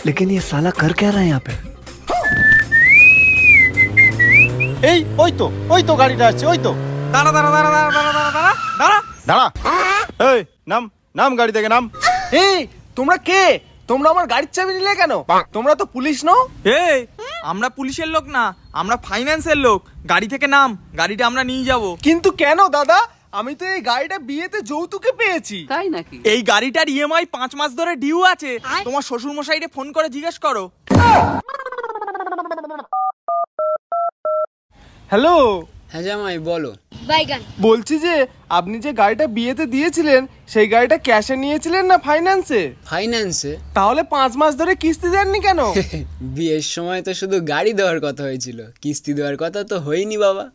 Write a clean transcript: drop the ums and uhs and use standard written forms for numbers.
लेकिन ये साला कर क्या रहा है यहाँ पे? এই ওই তো গাড়িটা আসছে, ওই তো। দাঁড়া দাঁড়া দাঁড়া দাঁড়া দাঁড়া দাঁড়া দাঁড়া দাঁড়া দাঁড়া, এই নাম গাড়ি থেকে নাম। এই তোমরা কে? তোমরা আমার গাড়ির চাবি নিলে কেন? তোমরা তো পুলিশ নও। এই আমরা পুলিশের লোক না, আমরা ফাইন্যান্সের লোক। গাড়ি থেকে নাম, গাড়িটা আমরা নিয়ে যাব। কিন্তু কেন দাদা? আমি তো এই গাড়িটা বিয়েতে যৌতুকে পেয়েছি। তাই নাকি? এই গাড়িটার ইএমআই 5 মাস ধরে ডিউ আছে। তোমার শ্বশুর মশাইরে ফোন করে জিজ্ঞেস করো। হ্যালো, হ্যাঁ জামাই বলো। বলছি যে আপনি যে গাড়িটা বিয়েতে দিয়েছিলেন সেই গাড়িটা ক্যাশে নিয়েছিলেন না ফাইন্যান্সে? ফাইন্যান্সে? তাহলে 5 মাস ধরে কিস্তি দেননি কেন? বিয়ের সময় তো শুধু গাড়ি দেওয়ার কথা হয়েছিল, কিস্তি দেওয়ার কথা তো হয়নি বাবা।